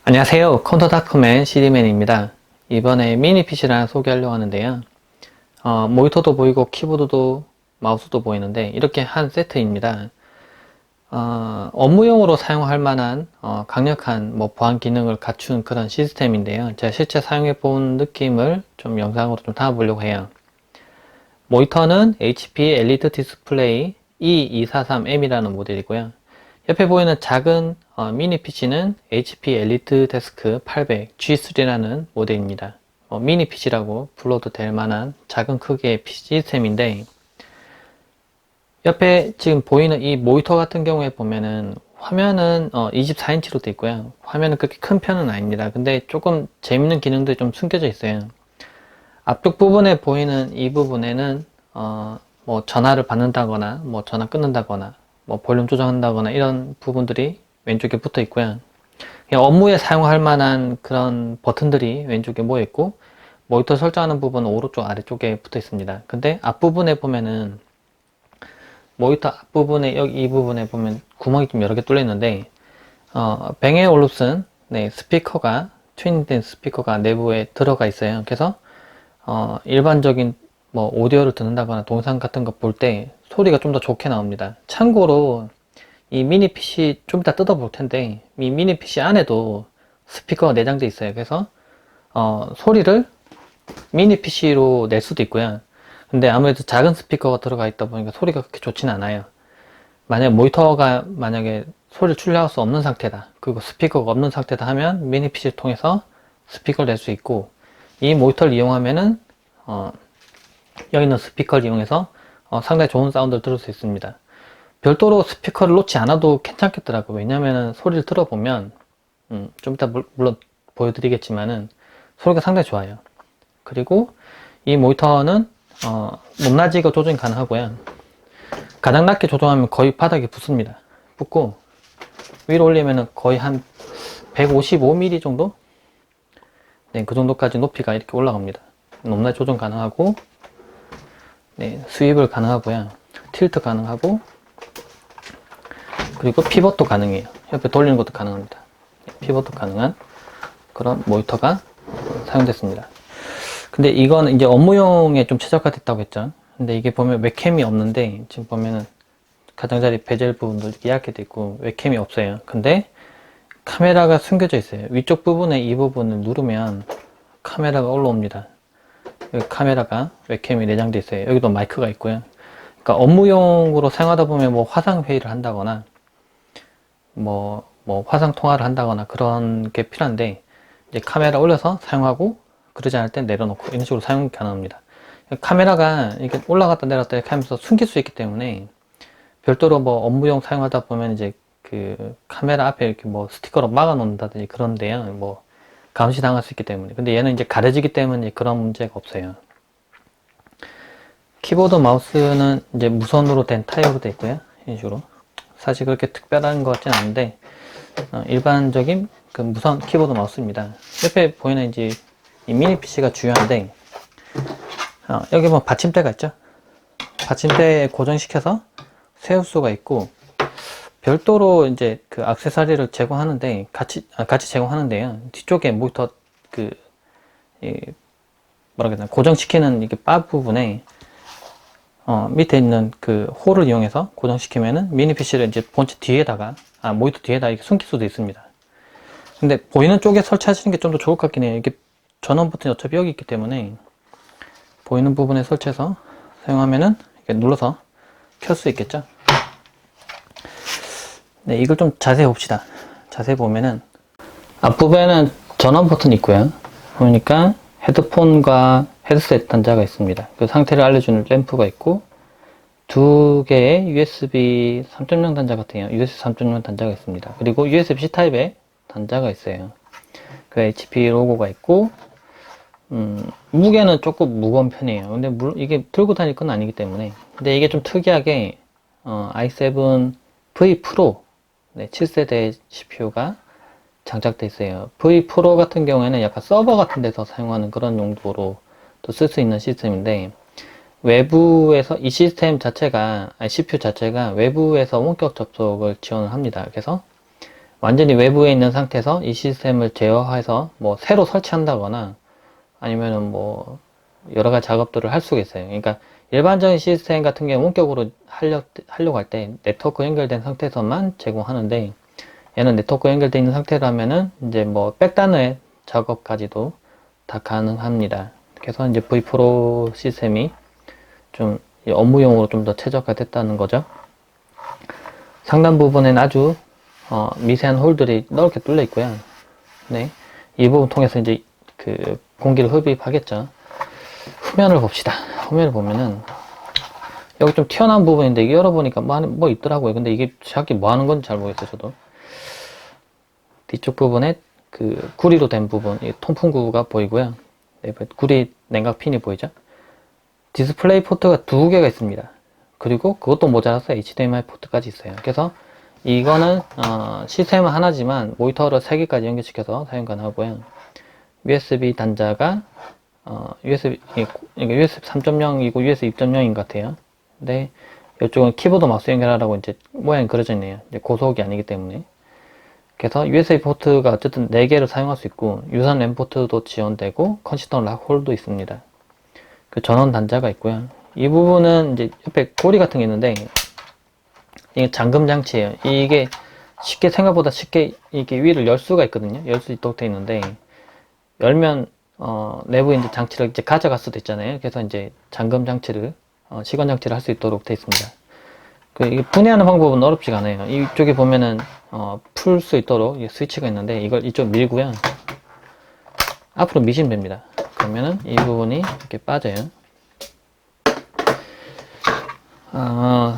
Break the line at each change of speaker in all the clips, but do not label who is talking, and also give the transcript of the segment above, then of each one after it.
안녕하세요. 컴퓨터닷컴의 CD맨입니다. 이번에 미니 PC를 소개하려고 하는데요. 모니터도 보이고 키보드도 마우스도 보이는데 이렇게 한 세트입니다. 업무용으로 사용할 만한 강력한 보안 기능을 갖춘 그런 시스템인데요. 제가 실제 사용해 본 느낌을 좀 영상으로 좀 담아보려고 해요. 모니터는 HP 엘리트 디스플레이 E243M이라는 모델이고요. 옆에 보이는 작은 미니 PC는 HP 엘리트 데스크 800 G3라는 모델입니다. 미니 PC라고 불러도 될 만한 작은 크기의 PC 시스템인데, 옆에 지금 보이는 이 모니터 같은 경우에 보면은 화면은 24인치로 되어 있고요. 화면은 그렇게 큰 편은 아닙니다. 근데 조금 재밌는 기능들이 좀 숨겨져 있어요. 앞쪽 부분에 보이는 이 부분에는 전화를 받는다거나 전화 끊는다거나 볼륨 조정한다거나 이런 부분들이 왼쪽에 붙어 있고요. 그냥 업무에 사용할 만한 그런 버튼들이 왼쪽에 모여 있고, 모니터 설정하는 부분은 오른쪽 아래쪽에 붙어 있습니다. 근데 앞부분에 보면은 모니터 앞부분에 여기 이 부분에 보면 구멍이 좀 여러 개 뚫려 있는데, 뱅 올룹슨 스피커가 트윈된 스피커가 내부에 들어가 있어요. 그래서 일반적인 오디오를 듣는다거나 동영상 같은 거 볼 때 소리가 좀 더 좋게 나옵니다. 참고로 이 미니 PC 좀 이따 뜯어 볼 텐데, 이 미니 PC 안에도 스피커가 내장되어 있어요. 그래서 소리를 미니 PC로 낼 수도 있고요. 근데 아무래도 작은 스피커가 들어가 있다 보니까 소리가 그렇게 좋지는 않아요. 만약에 소리를 출력할 수 없는 상태다, 그리고 스피커가 없는 상태다 하면 미니 PC를 통해서 스피커를 낼 수 있고, 이 모니터를 이용하면은 여기 있는 스피커를 이용해서 상당히 좋은 사운드를 들을 수 있습니다. 별도로 스피커를 놓지 않아도 괜찮겠더라고요. 왜냐면은 소리를 들어보면 좀 이따 물론 보여드리겠지만은 소리가 상당히 좋아요. 그리고 이 모니터는 높낮이가 조정이 가능하고요. 가장 낮게 조정하면 거의 바닥에 붙습니다. 붙고 위로 올리면은 거의 한 155mm 정도? 네, 그 정도까지 높이가 이렇게 올라갑니다. 높낮이 조정 가능하고, 네, 스윕을 가능하고요. 틸트 가능하고, 그리고 피벗도 가능해요. 옆에 돌리는 것도 가능합니다. 피벗도 가능한 그런 모니터가 사용됐습니다. 근데 이건 이제 업무용에 좀 최적화됐다고 했죠. 근데 이게 보면 웹캠이 없는데, 지금 보면은 가장자리 베젤 부분도 이렇게 얇게 돼 있고 웹캠이 없어요. 근데 카메라가 숨겨져 있어요. 위쪽 부분에 이 부분을 누르면 카메라가 올라옵니다. 여기 카메라가 웹캠이 내장되어 있어요. 여기도 마이크가 있고요. 그러니까 업무용으로 사용하다 보면 화상 회의를 한다거나 화상 통화를 한다거나 그런 게 필요한데, 이제 카메라 올려서 사용하고, 그러지 않을 땐 내려놓고 이런 식으로 사용이 가능합니다. 카메라가 이렇게 올라갔다 내렸다 이렇게 하면서 숨길 수 있기 때문에, 별도로 업무용 사용하다 보면 이제 그 카메라 앞에 이렇게 스티커로 막아 놓는다든지 그런데요, 감시당할 수 있기 때문에. 근데 얘는 이제 가려지기 때문에 그런 문제가 없어요. 키보드 마우스는 이제 무선으로 된 타입으로 되어 있고요. 이런 식으로. 사실 그렇게 특별한 것 같진 않은데, 일반적인 그 무선 키보드 마우스입니다. 옆에 보이는 이제 이 미니 PC가 중요한데, 여기 받침대가 있죠? 받침대에 고정시켜서 세울 수가 있고, 별도로 이제 그 액세서리를 제공하는데, 같이 제공하는데요. 뒤쪽에 모니터 고정시키는 이게 바 부분에 밑에 있는 그 홀을 이용해서 고정시키면은 미니 PC를 이제 본체 뒤에다가, 모니터 뒤에다 이렇게 숨길 수도 있습니다. 근데 보이는 쪽에 설치하시는 게 좀 더 좋을 것 같긴 해요. 이게 전원 버튼이 어차피 여기 있기 때문에 보이는 부분에 설치해서 사용하면은 이렇게 눌러서 켤 수 있겠죠. 네, 이걸 좀 자세히 봅시다. 자세히 보면은 앞부분에는 전원 버튼이 있고요. 그러니까 헤드폰과 헤드셋 단자가 있습니다. 그 상태를 알려주는 램프가 있고, 두 개의 USB 3.0 단자 같아요. USB 3.0 단자가 있습니다. 그리고 USB-C 타입의 단자가 있어요. 그 HP 로고가 있고, 무게는 조금 무거운 편이에요. 근데 이게 들고 다닐 건 아니기 때문에. 근데 이게 좀 특이하게 i7 V Pro 7세대 CPU가 장착되어 있어요. V Pro 같은 경우에는 약간 서버 같은 데서 사용하는 그런 용도로 또 쓸 수 있는 시스템인데, 외부에서 이 시스템 자체가, CPU 자체가 외부에서 원격 접속을 지원을 합니다. 그래서 완전히 외부에 있는 상태에서 이 시스템을 제어해서 뭐 새로 설치한다거나 아니면은 뭐 여러 가지 작업들을 할 수가 있어요. 그러니까 일반적인 시스템 같은 경우 원격으로 하려고 할 때 네트워크 연결된 상태에서만 제공하는데, 얘는 네트워크 연결되어 있는 상태라면은 이제 뭐 백단의 작업까지도 다 가능합니다. 그래서 이제 V 프로 시스템이 좀 업무용으로 좀 더 최적화됐다는 거죠. 상단 부분에는 아주 미세한 홀들이 넓게 뚫려 있고요. 네, 이 부분 통해서 이제 그 공기를 흡입하겠죠. 후면을 봅시다. 후면을 보면은 여기 좀 튀어나온 부분인데 이게 열어보니까 뭐 있더라고요. 근데 이게 정확히 뭐 하는 건지 잘 모르겠어요, 저도. 뒤쪽 부분에 그 구리로 된 부분, 이 통풍구가 보이고요. 네, 구리 냉각 핀이 보이죠? 디스플레이 포트가 2개가 있습니다. 그리고 그것도 모자라서 HDMI 포트까지 있어요. 그래서 이거는 시스템은 하나지만 모니터를 3개까지 연결시켜서 사용 가능하고요. USB 단자가 USB 3.0이고 USB 2.0인 것 같아요. 근데 이쪽은 키보드 마우스 연결하라고 이제 모양이 그려져 있네요. 이제 고속이 아니기 때문에. 그래서 USB 포트가 어쨌든 4개를 사용할 수 있고, 유선 램 포트도 지원되고, 컨시더 락 홀도 있습니다. 그 전원 단자가 있고요. 이 부분은 이제 옆에 고리 같은 게 있는데, 이게 잠금 장치예요. 이게 생각보다 쉽게 이게 위를 열 수가 있거든요. 열 수 있도록 되어 있는데, 열면 내부에 이제 장치를 이제 가져갈 수도 있잖아요. 그래서 이제 잠금 장치를 시건 장치를 할 수 있도록 되어 있습니다. 이게 분해하는 방법은 어렵지가 않아요. 이쪽에 보면은 풀 수 있도록 스위치가 있는데, 이걸 이쪽 밀고요, 앞으로 미시면 됩니다. 그러면은 이 부분이 이렇게 빠져요.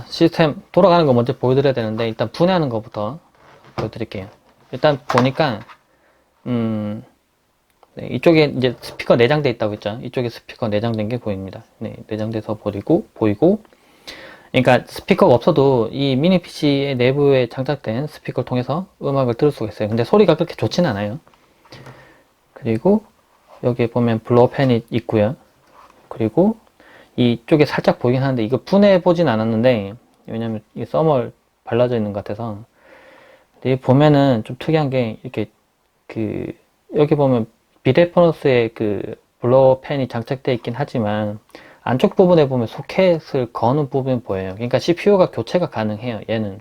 시스템 돌아가는 거 먼저 보여드려야 되는데, 일단 분해하는 것부터 보여드릴게요. 일단 보니까 네, 이쪽에 이제 스피커 내장돼 있다고 했죠. 이쪽에 스피커 내장된 게 보입니다. 네, 내장돼서 보이고, 그러니까 스피커가 없어도 이 미니 PC의 내부에 장착된 스피커를 통해서 음악을 들을 수가 있어요. 근데 소리가 그렇게 좋진 않아요. 그리고 여기에 보면 블로어 팬이 있고요. 그리고 이쪽에 살짝 보이긴 하는데 이거 분해해 보진 않았는데, 왜냐면 이 써멀 발라져 있는 것 같아서. 근데 보면은 좀 특이한 게 이렇게 여기 보면 비레퍼런스에 그 블로어 팬이 장착되어 있긴 하지만 안쪽 부분에 보면 소켓을 거는 부분이 보여요. 그러니까 CPU가 교체가 가능해요. 얘는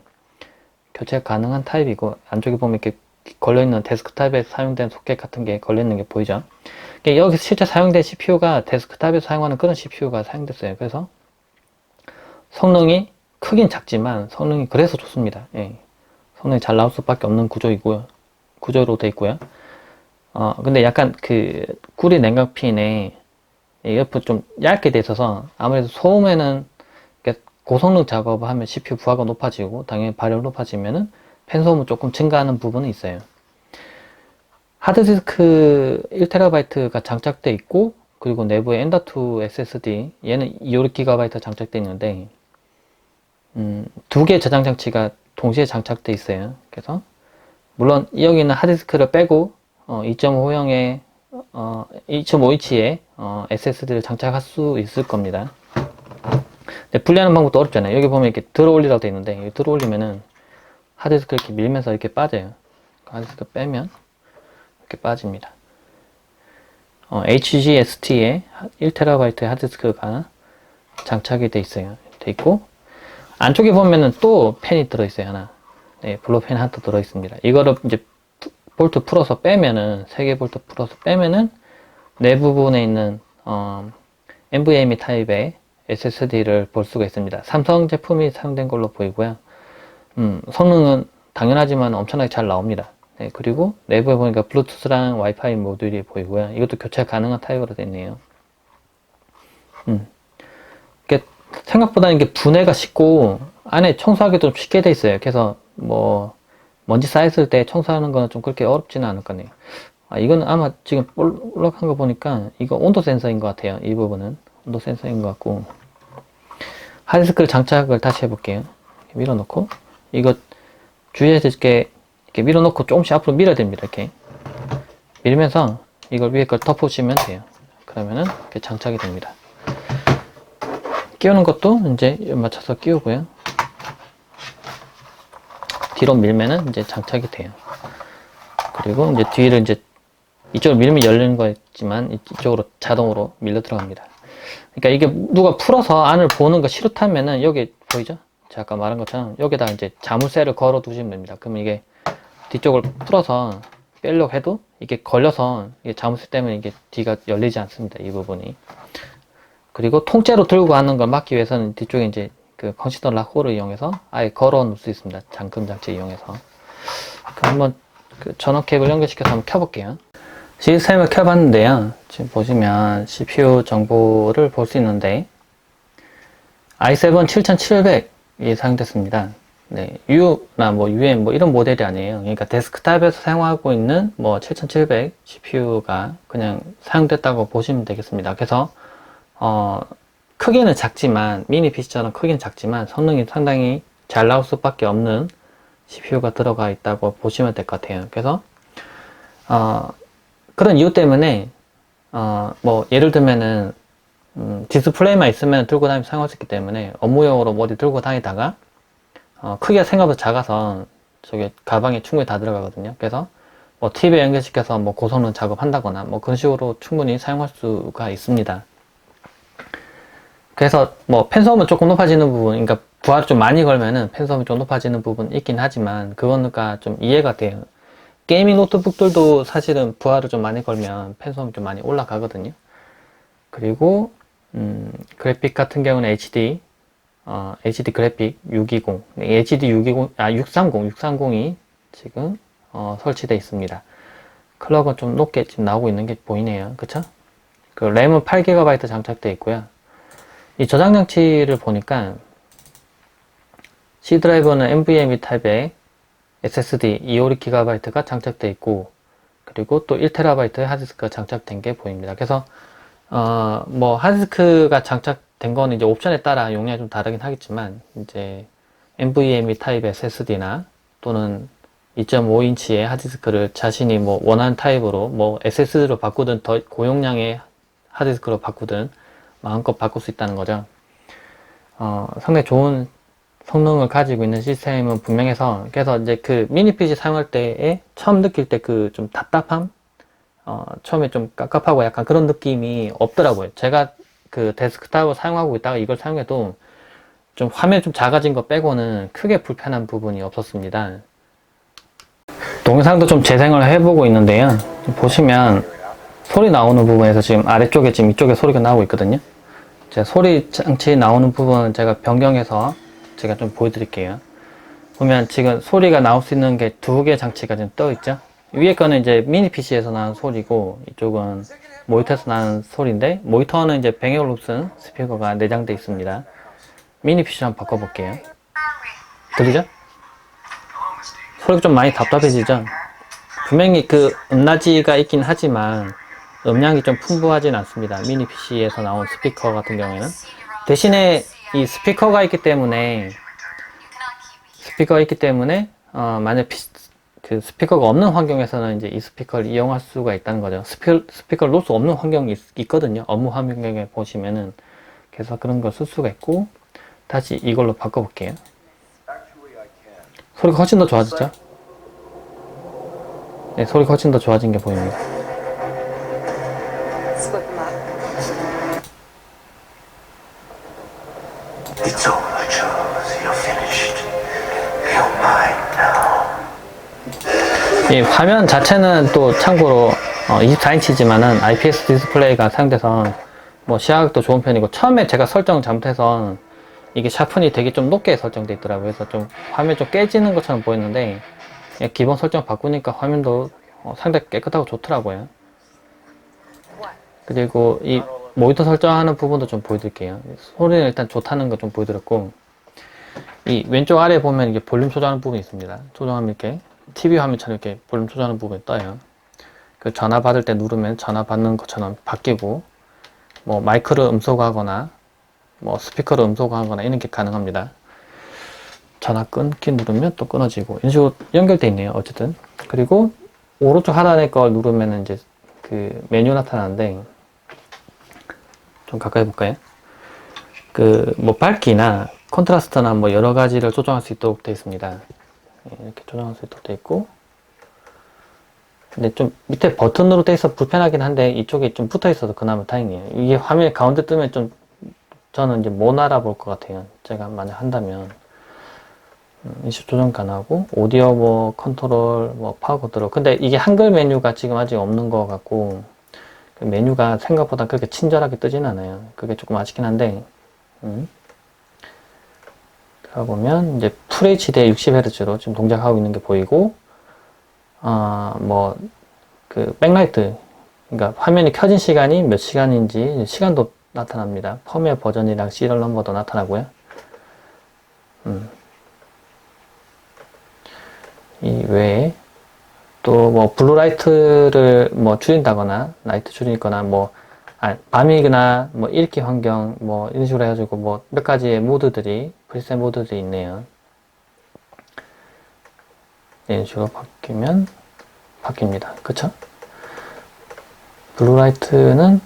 교체가 가능한 타입이고, 안쪽에 보면 이렇게 걸려있는 데스크탑에 사용된 소켓 같은 게 걸려있는 게 보이죠. 그러니까 여기서 실제 사용된 CPU가 데스크탑에서 사용하는 그런 CPU가 사용됐어요. 그래서 성능이 크긴 작지만 성능이 그래서 좋습니다. 예. 성능이 잘 나올 수밖에 없는 구조로 돼 있고요. 근데 약간 구리 냉각핀에 옆에 좀 얇게 돼 있어서 아무래도 소음에는 고성능 작업을 하면 CPU 부하가 높아지고 당연히 발열 높아지면은 팬소음은 조금 증가하는 부분은 있어요. 하드디스크 1TB가 장착돼 있고, 그리고 내부에 M.2 SSD, 얘는 256GB 장착돼 있는데 2개의 저장 장치가 동시에 장착돼 있어요. 그래서 물론 여기는 하드디스크를 빼고 2.5형의 2.5인치의 SSD를 장착할 수 있을 겁니다. 근데 분리하는 방법도 어렵잖아요. 여기 보면 이렇게 들어 올리라고 되어 있는데, 여기 들어 올리면은 하드디스크 이렇게 밀면서 이렇게 빠져요. 하드디스크 빼면 이렇게 빠집니다. HGST에 1TB의 하드디스크가 장착이 돼 있고, 안쪽에 보면은 또 펜이 들어 있어요, 하나. 네, 블로 펜 하나 더 들어 있습니다. 이거를 이제 볼트 풀어서 빼면은, 3개 볼트 풀어서 빼면은 내부 부분에 있는 NVMe 타입의 SSD를 볼 수가 있습니다. 삼성 제품이 사용된 걸로 보이고요. 성능은 당연하지만 엄청나게 잘 나옵니다. 네, 그리고 내부에 보니까 블루투스랑 와이파이 모듈이 보이고요. 이것도 교체 가능한 타입으로 되어 있네요. 생각보다 이게 분해가 쉽고 안에 청소하기도 좀 쉽게 돼 있어요. 그래서 뭐 먼지 쌓였을 때 청소하는 거는 좀 그렇게 어렵지는 않을 거네요. 이건 아마 지금 볼록한 거 보니까 이거 온도 센서인 것 같아요. 이 부분은 온도 센서인 것 같고, 하드디스크 장착을 다시 해볼게요. 밀어놓고, 이거 주의해서 이렇게 밀어놓고 조금씩 앞으로 밀어야 됩니다. 이렇게 밀면서 이걸 위에 걸 덮으시면 돼요. 그러면은 이렇게 장착이 됩니다. 끼우는 것도 이제 맞춰서 끼우고요. 뒤로 밀면은 이제 장착이 돼요. 그리고 이제 뒤를 이제 이쪽으로 밀면 열리는 거였지만 이쪽으로 자동으로 밀려 들어갑니다. 그러니까 이게 누가 풀어서 안을 보는 거 싫다면은 여기 보이죠? 제가 아까 말한 것처럼 여기다 이제 자물쇠를 걸어 두시면 됩니다. 그러면 이게 뒤쪽을 풀어서 빼려고 해도 이게 걸려서 이게 자물쇠 때문에 이게 뒤가 열리지 않습니다. 이 부분이. 그리고 통째로 들고 가는 걸 막기 위해서는 뒤쪽에 이제 그 컨시더 락 홀을 이용해서 아예 걸어 놓을 수 있습니다. 잠금 장치 이용해서. 그럼 한번 그 전원 케이블 연결시켜서 한번 켜볼게요. 시스템을 켜봤는데요. 지금 보시면 CPU 정보를 볼 수 있는데 i7 7700이 사용됐습니다. 네, U나 뭐 UM 뭐 이런 모델이 아니에요. 그러니까 데스크탑에서 사용하고 있는 뭐 7700 CPU가 그냥 사용됐다고 보시면 되겠습니다. 그래서 크기는 작지만 미니 PC처럼 크기는 작지만 성능이 상당히 잘 나올 수밖에 없는 CPU가 들어가 있다고 보시면 될 것 같아요. 그래서 그런 이유 때문에 뭐 예를 들면은 디스플레이만 있으면 들고 다니면 사용할 수 있기 때문에 업무용으로 뭐 어디 들고 다니다가 크기가 생각보다 작아서 저게 가방에 충분히 다 들어가거든요. 그래서 뭐 TV에 연결시켜서 뭐 고성능 작업한다거나 뭐 그런 식으로 충분히 사용할 수가 있습니다. 그래서 뭐 팬소음은 조금 높아지는 부분, 그러니까 부하를 좀 많이 걸면은 팬소음이 좀 높아지는 부분 있긴 하지만 그거가 좀 이해가 돼요. 게이밍 노트북들도 사실은 부하를 좀 많이 걸면 팬소음이 좀 많이 올라가거든요. 그리고 그래픽 같은 경우는 HD 그래픽 620, HD 630이 지금 설치되어 있습니다. 클럭은 좀 높게 지금 나오고 있는 게 보이네요. 그쵸? 그 램은 8GB 장착되어 있고요. 이 저장 장치를 보니까 C 드라이버는 NVMe 타입의 SSD 256GB가 장착되어 있고 그리고 또 1TB의 하드디스크가 장착된 게 보입니다. 그래서 뭐 하드디스크가 장착된 거는 이제 옵션에 따라 용량이 좀 다르긴 하겠지만 이제 NVMe 타입 SSD나 또는 2.5인치의 하드디스크를 자신이 뭐 원하는 타입으로 뭐 SSD로 바꾸든 더 고용량의 하드디스크로 바꾸든 마음껏 바꿀 수 있다는 거죠. 상당히 좋은 성능을 가지고 있는 시스템은 분명해서 그래서 이제 그 미니 PC 사용할 때에 처음 느낄 때 그 좀 답답함 처음에 좀 깝깝하고 약간 그런 느낌이 없더라고요. 제가 그 데스크탑을 사용하고 있다가 이걸 사용해도 좀 화면 좀 작아진 거 빼고는 크게 불편한 부분이 없었습니다. 동영상도 좀 재생을 해보고 있는데요. 보시면 소리 나오는 부분에서 지금 아래쪽에 지금 이쪽에 소리가 나오고 있거든요. 제 소리 장치 나오는 부분은 제가 변경해서 제가 좀 보여드릴게요. 보면 지금 소리가 나올 수 있는 게 두 개 장치가 지금 떠 있죠. 위에 거는 이제 미니 PC에서 나는 소리고 이쪽은 모니터에서 나는 소리인데 모니터는 이제 뱅앤올ufsen 스피커가 내장되어 있습니다. 미니 PC 한번 바꿔볼게요. 들리죠? 소리가 좀 많이 답답해지죠? 분명히 그 음낮이가 있긴 하지만 음량이 좀 풍부하진 않습니다. 미니 PC에서 나온 스피커 같은 경우에는. 대신에 이 스피커가 있기 때문에 만약 그 스피커가 없는 환경에서는 이제 이 스피커를 이용할 수가 있다는 거죠. 스피커를 놓을 수 없는 환경이 있거든요. 업무 환경에 보시면은. 그래서 그런 걸 쓸 수가 있고, 다시 이걸로 바꿔볼게요. 소리가 훨씬 더 좋아졌죠? 네, 소리가 훨씬 더 좋아진 게 보입니다. It's over, Charles. You're finished. You're mine now. 이 화면 자체는 또 참고로 24인치지만은 IPS 디스플레이가 사용돼서 뭐 시야각도 좋은 편이고 처음에 제가 설정 잘못해서 이게 샤픈이 되게 좀 높게 설정돼 있더라고요. 그래서 좀 화면 좀 깨지는 것처럼 보였는데 기본 설정 바꾸니까 화면도 상당히 깨끗하고 좋더라고요. 그리고 이 모니터 설정하는 부분도 좀 보여드릴게요. 소리는 일단 좋다는 거 좀 보여드렸고 이 왼쪽 아래에 보면 이게 볼륨 조절하는 부분이 있습니다. 조정하면 이렇게 TV 화면처럼 이렇게 볼륨 조절하는 부분이 떠요. 그 전화 받을 때 누르면 전화 받는 것처럼 바뀌고 뭐 마이크를 음소거하거나 뭐 스피커를 음소거하거나 이런 게 가능합니다. 전화 끊기 누르면 또 끊어지고 이런 식으로 연결되어 있네요. 어쨌든 그리고 오른쪽 하단에 걸 누르면 이제 그 메뉴 나타나는데 좀 가까이 볼까요? 그 뭐 밝기나 컨트라스트나 뭐 여러 가지를 조정할 수 있도록 되어 있습니다. 이렇게 조정할 수 있도록 되어 있고 근데 좀 밑에 버튼으로 돼 있어 불편하긴 한데 이쪽에 좀 붙어 있어서 그나마 다행이에요. 이게 화면에 가운데 뜨면 좀 저는 이제 못 알아볼 것 같아요. 제가 만약 한다면. 인식 조정 가능하고 오디오 뭐 컨트롤 뭐 파워 컨트롤. 근데 이게 한글 메뉴가 지금 아직 없는 것 같고 그 메뉴가 생각보다 그렇게 친절하게 뜨진 않아요. 그게 조금 아쉽긴 한데 들어보면 이제 풀 HD에 60Hz로 지금 동작하고 있는 게 보이고 뭐 그 백라이트, 그러니까 화면이 켜진 시간이 몇 시간인지 시간도 나타납니다. 펌웨어 버전이랑 시리얼 넘버도 나타나고요. 이 외에 또 뭐 블루라이트를 뭐 줄인다거나 라이트 줄이거나 뭐 밤이거나 뭐 읽기 환경 뭐 이런 식으로 해가지고 뭐 몇 가지의 모드들이 프리셋 모드들이 있네요. 이런 식으로 바뀝니다. 그쵸? 블루라이트는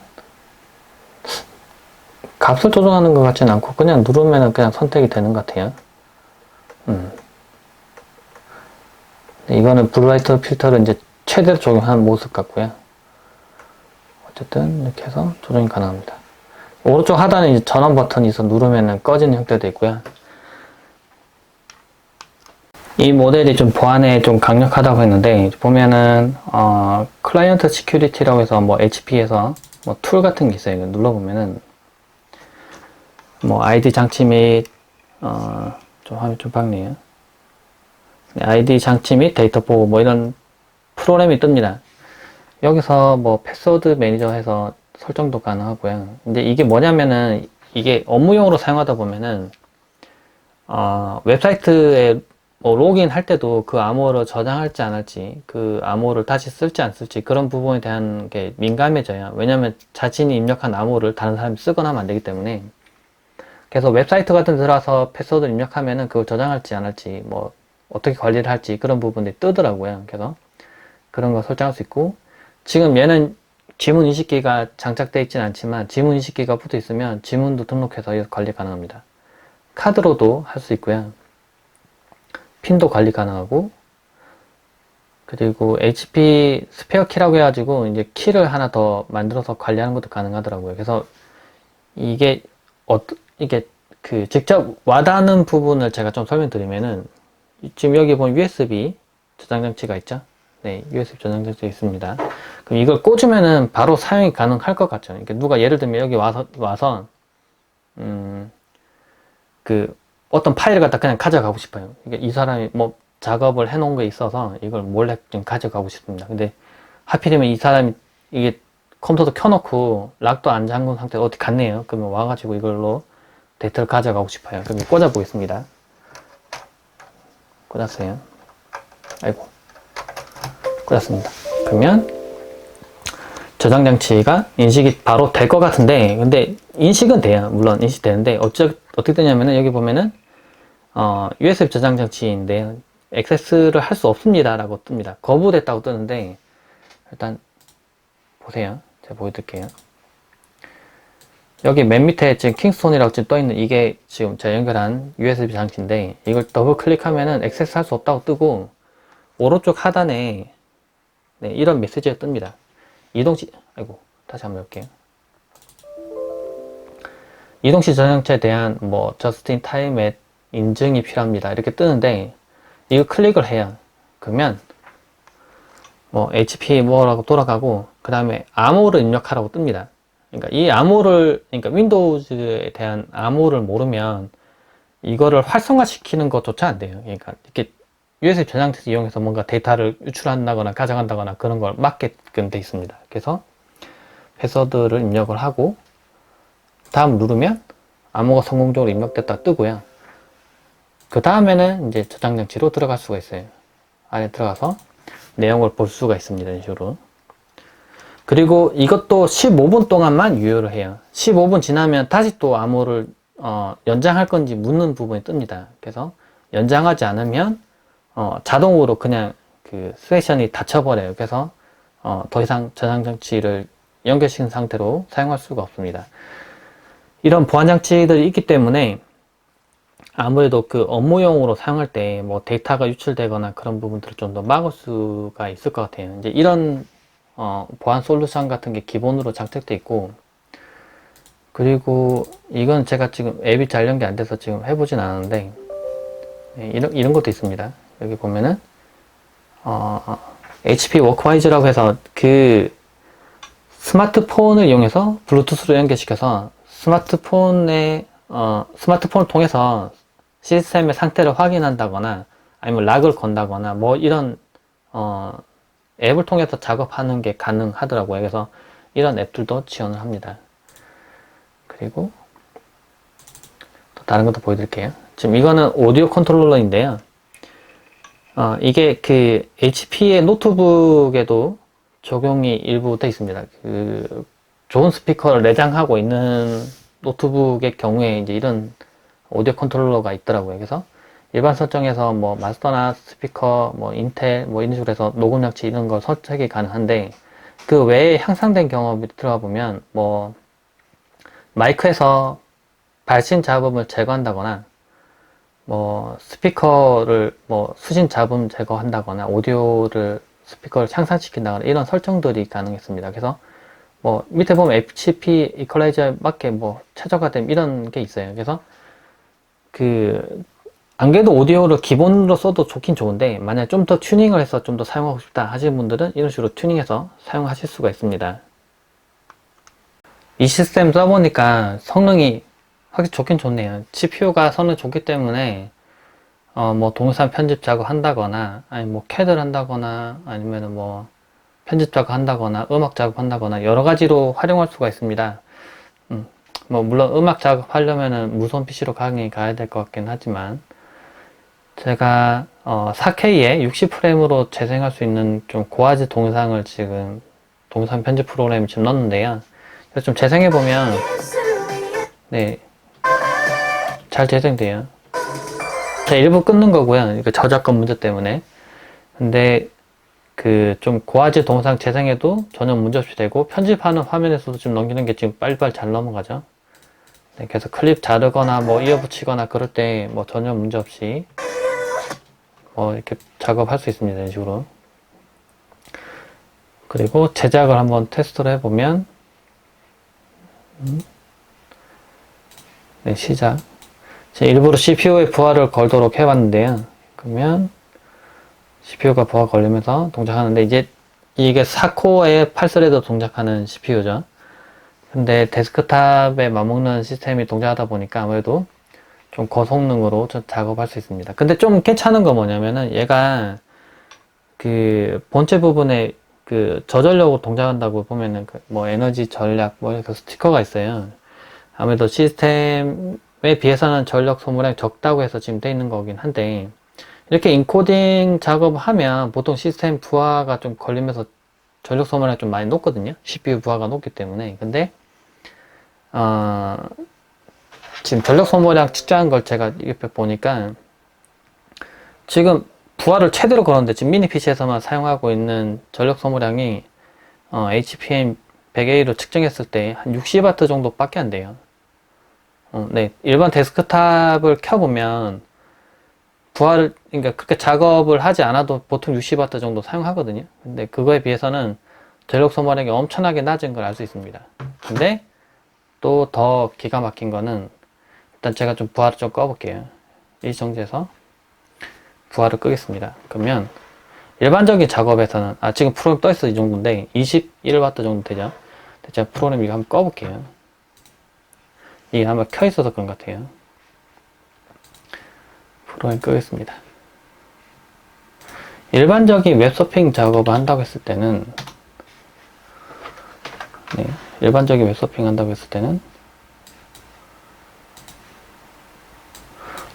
값을 조정하는 것 같지는 않고 그냥 누르면 그냥 선택이 되는 것 같아요. 이거는 블루라이트 필터를 이제 최대로 적용한 모습 같고요. 어쨌든 이렇게 해서 조정이 가능합니다. 오른쪽 하단에 이제 전원 버튼이 있어 누르면 꺼지는 형태도 있고요. 이 모델이 좀 보안에 좀 강력하다고 했는데 보면은 클라이언트 시큐리티라고 해서 뭐 HP에서 뭐 툴 같은 게 있어요. 눌러보면은 뭐 아이디 장치 및 좀 화면 좀 밝네요. 아이디 장치 및 데이터 보호 뭐 이런 프로그램이 뜹니다. 여기서 뭐 패스워드 매니저 해서 설정도 가능하고요. 근데 이게 뭐냐면은 이게 업무용으로 사용하다 보면은 웹사이트에 뭐 로그인 할 때도 그 암호를 저장할지 안 할지, 그 암호를 다시 쓸지 안 쓸지 그런 부분에 대한 게 민감해져요. 왜냐면 자신이 입력한 암호를 다른 사람이 쓰거나 하면 안 되기 때문에. 그래서 웹사이트 같은 데 들어와서 패스워드를 입력하면은 그걸 저장할지 안 할지, 뭐 어떻게 관리를 할지 그런 부분들이 뜨더라고요. 그래서 그런 거 설정할 수 있고, 지금 얘는 지문 인식기가 장착되어 있지는 않지만 지문 인식기가 붙어 있으면 지문도 등록해서 관리 가능합니다. 카드로도 할 수 있고요. 핀도 관리 가능하고, 그리고 HP 스페어 키라고 해가지고 이제 키를 하나 더 만들어서 관리하는 것도 가능하더라고요. 그래서 이게 이게 그 직접 와닿는 부분을 제가 좀 설명드리면은 지금 여기 보면 USB 저장 장치가 있죠. 네, USB 저장 장치가 있습니다. 그럼 이걸 꽂으면은 바로 사용이 가능할 것 같죠. 그러니까 누가 예를 들면 여기 와서 그 어떤 파일을 갖다 그냥 가져가고 싶어요. 그러니까 이 사람이 뭐 작업을 해놓은 게 있어서 이걸 몰래 좀 가져가고 싶습니다. 근데 하필이면 이 사람이 이게 컴퓨터도 켜놓고 락도 안 잠근 상태로 어디 갔네요. 그러면 와가지고 이걸로 데이터를 가져가고 싶어요. 그럼 꽂아 보겠습니다. 꽂았어요. 아이고, 꽂았습니다. 그러면 저장 장치가 인식이 바로 될 것 같은데, 근데 인식은 돼요. 물론 인식되는데 어떻게 되냐면은 여기 보면은 USB 저장 장치인데 액세스를 할 수 없습니다 라고 뜹니다. 거부됐다고 뜨는데, 일단 보세요. 제가 보여드릴게요. 여기 맨 밑에 지금 킹스톤이라고 지금 떠있는 이게 지금 제가 연결한 USB 장치인데, 이걸 더블 클릭하면은 액세스 할 수 없다고 뜨고, 오른쪽 하단에 네, 이런 메시지가 뜹니다. 아이고, 다시 한번 해볼게요. 이동시 저장체에 대한 뭐 저스트 인 타임에 인증이 필요합니다. 이렇게 뜨는데, 이거 클릭을 해요. 그러면 뭐 HP 뭐라고 돌아가고, 그 다음에 암호를 입력하라고 뜹니다. 그러니까 이 암호를, 그러니까 윈도우즈에 대한 암호를 모르면 이거를 활성화시키는 것조차 안 돼요. 그러니까 이렇게 USB 저장체 이용해서 뭔가 데이터를 유출한다거나 가져간다거나 그런 걸 막게끔 돼 있습니다. 그래서 패스워드를 입력을 하고 다음 누르면 암호가 성공적으로 입력됐다 뜨고요. 그 다음에는 이제 저장 장치로 들어갈 수가 있어요. 안에 들어가서 내용을 볼 수가 있습니다. 이런 식으로. 그리고 이것도 15분 동안만 유효를 해요. 15분 지나면 다시 또 암호를 연장할 건지 묻는 부분이 뜹니다. 그래서 연장하지 않으면 자동으로 그냥 그 세션이 닫혀버려요. 그래서 더 이상 저장 장치를 연결시킨 상태로 사용할 수가 없습니다. 이런 보안 장치들이 있기 때문에 아무래도 그 업무용으로 사용할 때 뭐 데이터가 유출되거나 그런 부분들을 좀 더 막을 수가 있을 것 같아요. 이제 이런 보안 솔루션 같은 게 기본으로 장착되어 있고, 그리고 이건 제가 지금 앱이 잘 연결 안 돼서 지금 해보진 않았는데, 네, 이런 것도 있습니다. 여기 보면은 HP 워크와이즈라고 해서 그 스마트폰을 이용해서 블루투스로 연결시켜서 스마트폰을 통해서 시스템의 상태를 확인한다거나 아니면 락을 건다거나 뭐 이런 앱을 통해서 작업하는 게 가능하더라고요. 그래서 이런 앱들도 지원을 합니다. 그리고 또 다른 것도 보여드릴게요. 지금 이거는 오디오 컨트롤러인데요. 이게 그 HP의 노트북에도 적용이 일부 되어 있습니다. 그 좋은 스피커를 내장하고 있는 노트북의 경우에 이제 이런 오디오 컨트롤러가 있더라고요. 그래서 일반 설정에서 뭐 마스터나 스피커, 뭐 인텔, 뭐 이런 식으로 해서 녹음 장치 이런 걸 설정이 가능한데, 그 외에 향상된 경험이 들어가 보면 뭐 마이크에서 발신 잡음을 제거한다거나 뭐 스피커를 뭐 수신 잡음 제거한다거나 오디오를 스피커를 향상시킨다거나 이런 설정들이 가능했습니다. 그래서 뭐 밑에 보면 HP 이퀄라이저에 맞게 뭐 최적화된 이런 게 있어요. 그래서 그 안 그래도 오디오를 기본으로 써도 좋긴 좋은데, 만약 좀 더 튜닝을 해서 좀 더 사용하고 싶다 하시는 분들은 이런 식으로 튜닝해서 사용하실 수가 있습니다. 이 시스템 써보니까 성능이 확실히 좋긴 좋네요. CPU가 성능이 좋기 때문에 뭐 동영상 편집 작업 한다거나 아니 뭐 CAD를 한다거나 아니면은 뭐 편집 작업 한다거나 음악 작업 한다거나 여러 가지로 활용할 수가 있습니다. 뭐 물론 음악 작업하려면은 무선 PC로 강의 가야 될 것 같긴 하지만, 제가 4K에 60프레임으로 재생할 수 있는 좀 고화질 동영상을 지금 동영상 편집 프로그램 지금 넣었는데요. 그래서 좀 재생해 보면 네, 잘 재생돼요. 제가 일부 끊는 거고요. 이거 저작권 문제 때문에. 근데 그 좀 고화질 동영상 재생해도 전혀 문제없이 되고, 편집하는 화면에서도 지금 넘기는 게 지금 빨리빨리 잘 넘어가죠. 네, 그래서 클립 자르거나 뭐 이어 붙이거나 그럴 때 뭐 전혀 문제없이 이렇게 작업할 수 있습니다. 이런 식으로. 그리고 제작을 한번 테스트를 해보면, 네, 시작. 제가 일부러 CPU에 부하를 걸도록 해봤는데요. 그러면 CPU가 부하 걸리면서 동작하는데, 이제 이게 4코어에 8스레드 동작하는 CPU죠. 근데 데스크탑에 맞먹는 시스템이 동작하다 보니까 아무래도 좀 고성능으로 좀 작업할 수 있습니다. 근데 좀 괜찮은 건 뭐냐면은, 얘가 그 본체 부분에 그 저전력으로 동작한다고 보면은 뭐 에너지 전략 뭐 이렇게 스티커가 있어요. 아무래도 시스템에 비해서는 전력 소모량이 적다고 해서 지금 돼 있는 거긴 한데, 이렇게 인코딩 작업을 하면 보통 시스템 부하가 좀 걸리면서 전력 소모량이 좀 많이 높거든요. CPU 부하가 높기 때문에. 근데 지금 전력 소모량 측정한 걸 제가 옆에 보니까, 지금 부하를 최대로 걸었는데 지금 미니 PC에서만 사용하고 있는 전력 소모량이 HPM 100A로 측정했을 때 한 60W 정도밖에 안 돼요. 네, 일반 데스크탑을 켜보면 부하를, 그러니까 그렇게 작업을 하지 않아도 보통 60W 정도 사용하거든요. 근데 그거에 비해서는 전력 소모량이 엄청나게 낮은 걸 알 수 있습니다. 근데 또 더 기가 막힌 거는, 일단 제가 좀 부하를 좀 꺼볼게요. 이 정지에서 부하를 끄겠습니다. 그러면 일반적인 작업에서는 지금 프로그램 떠있어 이 정도인데 21W 정도 되죠. 제가 프로그램 이거 한번 꺼볼게요. 이게 아마 켜있어서 그런 것 같아요. 프로그램 끄겠습니다. 일반적인 웹서핑 작업을 한다고 했을 때는, 네, 일반적인 웹서핑 한다고 했을 때는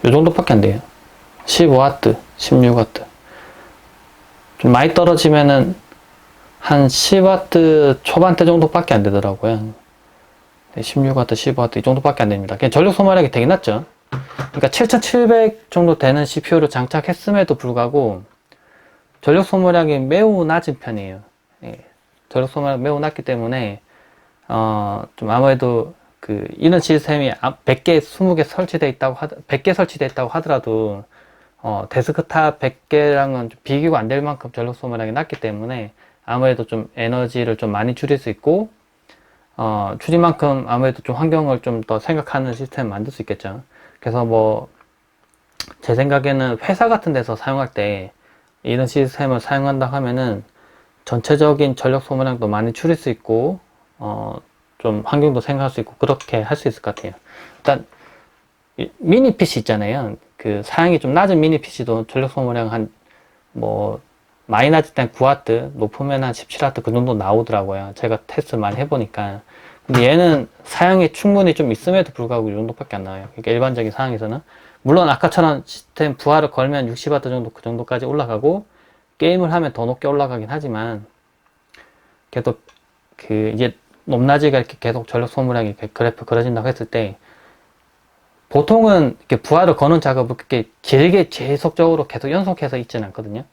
이 정도밖에 안 돼요. 15W, 16W. 좀 많이 떨어지면은 한 10W 초반대 정도밖에 안 되더라고요. 16W, 15W 이 정도밖에 안 됩니다. 그냥 전력 소모량이 되게 낮죠. 그러니까 7700 정도 되는 CPU를 장착했음에도 불구하고 전력 소모량이 매우 낮은 편이에요. 예. 전력 소모량이 매우 낮기 때문에 좀 아무래도 이런 시스템이 100개, 20개 설치되어 있다고 100개 설치되어 있다고 하더라도 데스크탑 100개랑은 비교가 안 될 만큼 전력 소모량이 낮기 때문에 아무래도 좀 에너지를 좀 많이 줄일 수 있고 줄인 만큼 아무래도 좀 환경을 좀 더 생각하는 시스템을 만들 수 있겠죠. 그래서 뭐 제 생각에는 회사 같은 데서 사용할 때 이런 시스템을 사용한다 하면은 전체적인 전력 소모량도 많이 줄일 수 있고 좀 환경도 생각할 수 있고 그렇게 할 수 있을 것 같아요. 일단 미니 PC 있잖아요. 사양이 좀 낮은 미니 PC도 전력 소모량 뭐 많이 낮을 땐 9W, 높으면 한 17W 그 정도 나오더라고요. 제가 테스트를 많이 해보니까. 근데 얘는 사양이 충분히 좀 있음에도 불구하고 이 정도밖에 안 나와요. 그러니까 일반적인 상황에서는. 물론 아까처럼 시스템 부하를 걸면 60W 정도 그 정도까지 올라가고 게임을 하면 더 높게 올라가긴 하지만 계속 이제 높낮이가 이렇게 계속 전력 소모량이 이렇게 그래프 그려진다고 했을 때 보통은 이렇게 부하를 거는 작업을 그렇게 길게 지속적으로 계속 연속해서 있지는 않거든요.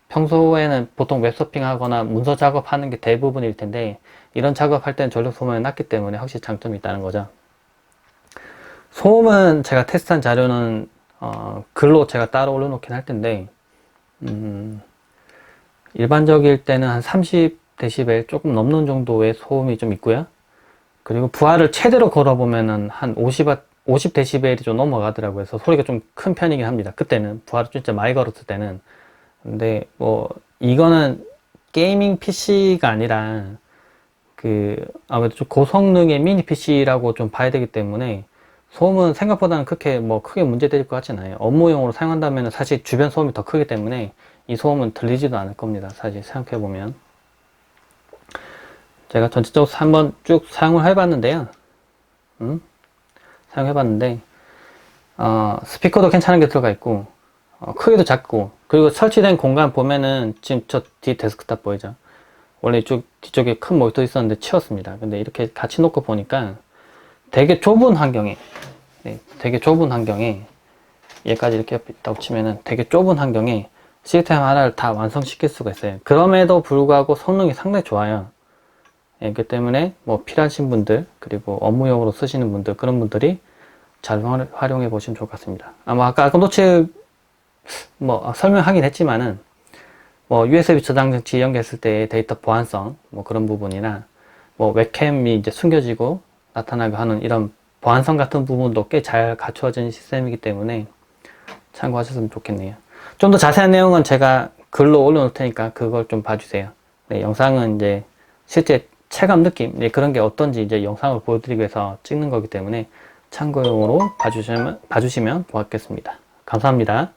평소에는 보통 웹서핑 하거나 문서 작업하는 게 대부분일 텐데 이런 작업할 때는 전력 소모량이 낮기 때문에 확실히 장점이 있다는 거죠. 소음은 제가 테스트한 자료는 글로 제가 따로 올려놓긴 할 텐데 일반적일 때는 한 30dB 조금 넘는 정도의 소음이 좀 있고요. 그리고 부하를 최대로 걸어보면은 한 50dB이 좀 넘어가더라고요. 그래서 소리가 좀 큰 편이긴 합니다. 그때는 부하를 진짜 많이 걸었을 때는. 근데 뭐 이거는 게이밍 PC가 아니라 아무래도 좀 고성능의 미니 PC라고 좀 봐야 되기 때문에 소음은 생각보다는 그렇게 뭐 크게 문제될 것 같진 않아요. 업무용으로 사용한다면 사실 주변 소음이 더 크기 때문에 이 소음은 들리지도 않을 겁니다. 사실 생각해보면. 제가 전체적으로 한번 쭉 사용을 해봤는데요. 사용해봤는데 스피커도 괜찮은 게 들어가 있고 크기도 작고 그리고 설치된 공간 보면은 지금 저 뒤 데스크탑 보이죠? 원래 뒤쪽에 큰 모니터 있었는데 치웠습니다. 근데 이렇게 같이 놓고 보니까 되게 좁은 환경에 되게 좁은 환경에 얘까지 이렇게 옆에 있다고 치면은 되게 좁은 환경에 시스템 하나를 다 완성시킬 수가 있어요. 그럼에도 불구하고 성능이 상당히 좋아요. 그렇기 때문에 뭐 필요하신 분들 그리고 업무용으로 쓰시는 분들 그런 분들이 잘 활용해 보시면 좋을 것 같습니다. 아마 아까 노치 뭐 설명하긴 했지만은 뭐 USB 저장 장치 연결했을 때 데이터 보안성 뭐 그런 부분이나 뭐 웹캠이 이제 숨겨지고 나타나게 하는 이런 보안성 같은 부분도 꽤 잘 갖추어진 시스템이기 때문에 참고하셨으면 좋겠네요. 좀 더 자세한 내용은 제가 글로 올려놓을 테니까 그걸 좀 봐주세요. 네, 영상은 이제 실제 체감 느낌 그런 게 어떤지 이제 영상을 보여드리기 위해서 찍는 거기 때문에 참고용으로 봐주시면 좋겠습니다. 감사합니다.